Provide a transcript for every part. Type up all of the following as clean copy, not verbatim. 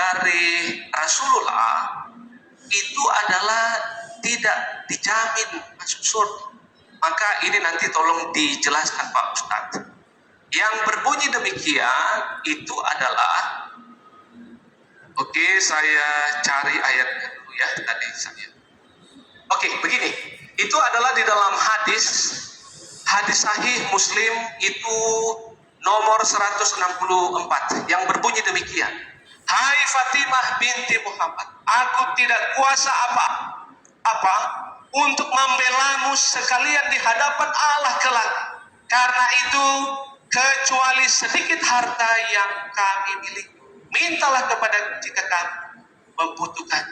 dari Rasulullah itu adalah tidak dijamin masuk surga. Maka ini nanti tolong dijelaskan Pak Ustadz. Yang berbunyi demikian itu adalah, oke, saya cari ayatnya dulu ya tadi saya. Oke, begini. Itu adalah di dalam hadis sahih Muslim itu nomor 164 yang berbunyi demikian. Hai Fatimah binti Muhammad, aku tidak kuasa apa untuk membelamu sekalian di hadapan Allah kelak. Karena itu kecuali sedikit harta yang kami miliki, mintalah kepada jika kamu membutuhkan.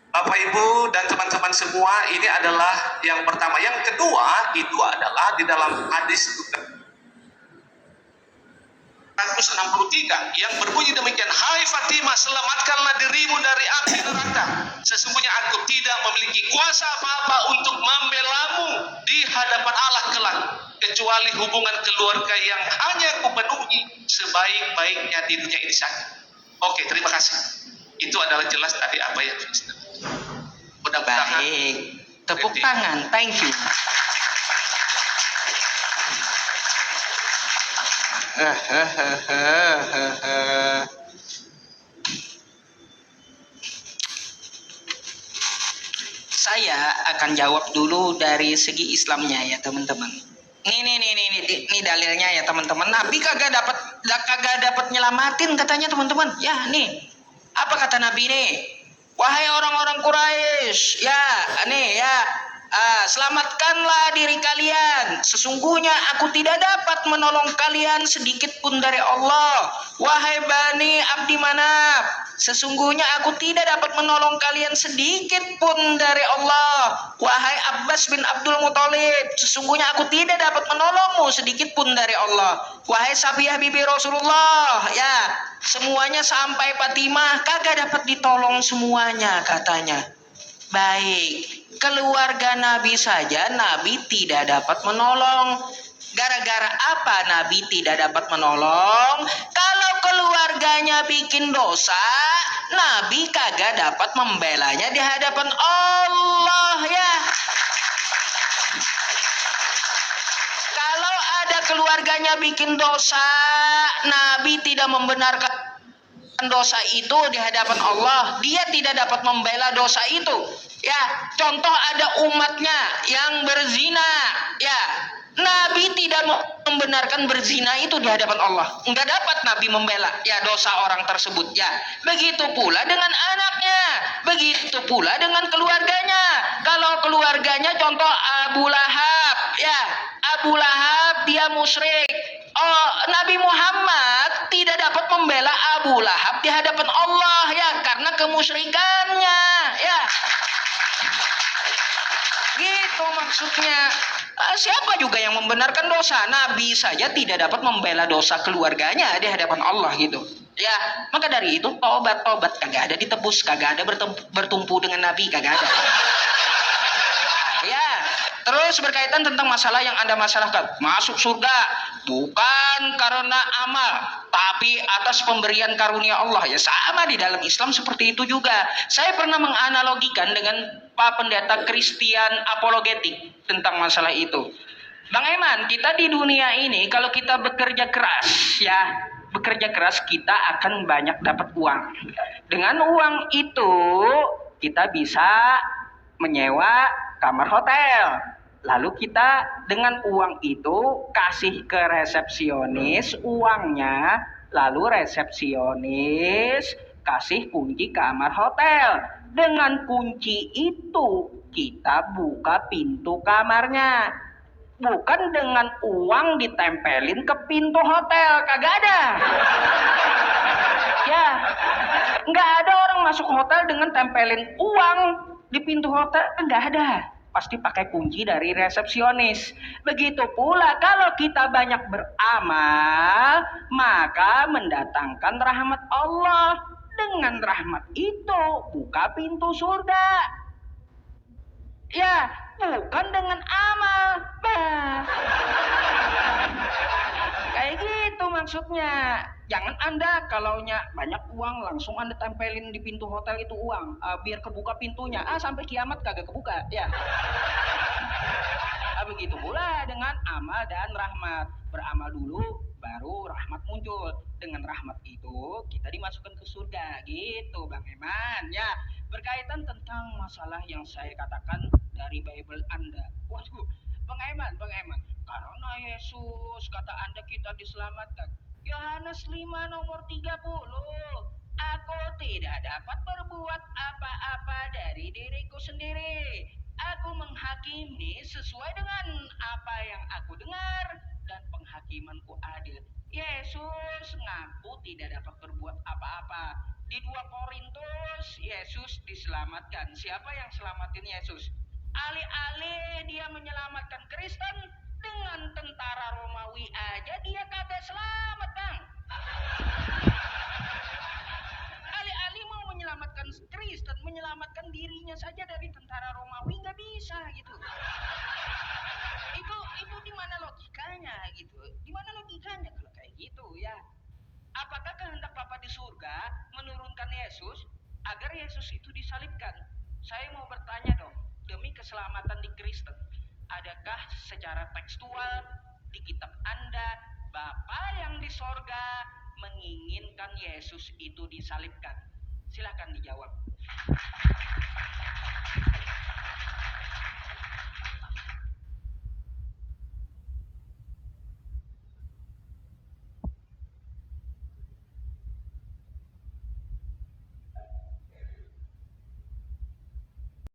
Bapak Ibu dan teman-teman semua, ini adalah yang pertama. Yang kedua itu adalah di dalam hadis 163 yang berbunyi demikian. Hai Fatimah, selamatkanlah dirimu dari api neraka. Sesungguhnya aku tidak memiliki kuasa apa-apa untuk membelamu di hadapan Allah kelak, kecuali hubungan keluarga yang hanya kupenuhi sebaik-baiknya di dunia ini saja. Oke, terima kasih. Itu adalah jelas tadi apa yang sudah. Mudah-mudahan. Baik, tepuk tangan, thank you. Saya akan jawab dulu dari segi Islamnya ya teman-teman. Ini dalilnya ya teman-teman. Nabi kagak dapat nyelamatin katanya teman-teman. Ya nih, apa kata Nabi nih? Wahai orang-orang Quraisy, ya nih ya. Selamatkanlah diri kalian. Sesungguhnya aku tidak dapat menolong kalian sedikit pun dari Allah. Wahai Bani Abdi Manaf, sesungguhnya aku tidak dapat menolong kalian sedikit pun dari Allah. Wahai Abbas bin Abdul Muthalib, sesungguhnya aku tidak dapat menolongmu sedikit pun dari Allah. Wahai Safiyah bibi Rasulullah, ya, semuanya sampai Fatimah kagak dapat ditolong semuanya katanya. Baik, keluarga Nabi saja Nabi tidak dapat menolong. Gara-gara apa Nabi tidak dapat menolong? Kalau keluarganya bikin dosa, Nabi kagak dapat membelanya di hadapan Allah ya. Kalau ada keluarganya bikin dosa, Nabi tidak membenarkan dosa itu di hadapan Allah, dia tidak dapat membela dosa itu. Ya, contoh ada umatnya yang berzina, ya, Nabi tidak membenarkan berzina itu di hadapan Allah. Enggak dapat Nabi membela ya dosa orang tersebut ya. Begitu pula dengan anaknya, begitu pula dengan keluarganya. Kalau keluarganya contoh Abu Lahab, ya, Abu Lahab dia musyrik. Oh, Nabi Muhammad tidak dapat membela Abu Lahab di hadapan Allah ya karena kemusyrikannya ya. Gitu maksudnya. Siapa juga yang membenarkan dosa? Nabi saja tidak dapat membela dosa keluarganya di hadapan Allah gitu. Ya, maka dari itu tobat kagak ada ditebus, kagak ada bertumpu dengan Nabi, kagak ada. Ya, terus berkaitan tentang masalah yang Anda masalahkan, masuk surga bukan karena amal, tapi atas pemberian karunia Allah. Ya sama di dalam Islam seperti itu juga. Saya pernah menganalogikan dengan Pak Pendeta Kristian apologetik tentang masalah itu. Bang Eman, kita di dunia ini kalau kita bekerja keras, ya, bekerja keras kita akan banyak dapat uang. Dengan uang itu kita bisa menyewa kamar hotel. Lalu kita dengan uang itu kasih ke resepsionis uangnya, lalu resepsionis kasih kunci kamar hotel. Dengan kunci itu kita buka pintu kamarnya. Bukan dengan uang ditempelin ke pintu hotel, kagak ada. Ya, nggak ada orang masuk hotel dengan tempelin uang di pintu hotel, nggak ada. Pasti pakai kunci dari resepsionis. Begitu pula kalau kita banyak beramal, maka mendatangkan rahmat Allah. Dengan rahmat itu buka pintu surga. Ya, bukan dengan amal. Kayak gitu maksudnya. Jangan Anda kalaunya banyak uang langsung Anda tempelin di pintu hotel itu uang, biar kebuka pintunya. Sampai kiamat kagak kebuka, ya. Begitu pula dengan amal dan rahmat. Beramal dulu, baru rahmat muncul. Dengan rahmat itu kita dimasukkan ke surga, gitu Bang Eman. Ya, berkaitan tentang masalah yang saya katakan dari Bible Anda. Waduh, Bang Eman, karena Yesus kata Anda kita diselamatkan. Yohanes 5 nomor 30. Aku tidak dapat berbuat apa-apa dari diriku sendiri. Aku menghakimi sesuai dengan apa yang aku dengar dan penghakimanku adil. Yesus ngaku tidak dapat berbuat apa-apa. Di 2 Korintus, Yesus diselamatkan. Siapa yang selamatin Yesus? Alih-alih dia menyelamatkan Kristen, dengan tentara Romawi aja dia kagak selamat, Bang. Alih-alih mau menyelamatkan Kristen, menyelamatkan dirinya saja dari tentara Romawi nggak bisa gitu. Itu di mana logikanya gitu? Di mana logikanya kalau kayak gitu ya? Apakah kehendak Bapa di surga menurunkan Yesus agar Yesus itu disalibkan? Saya mau bertanya dong, demi keselamatan di Kristen, adakah secara tekstual di kitab Anda Bapa yang di sorga menginginkan Yesus itu disalibkan? Silahkan dijawab.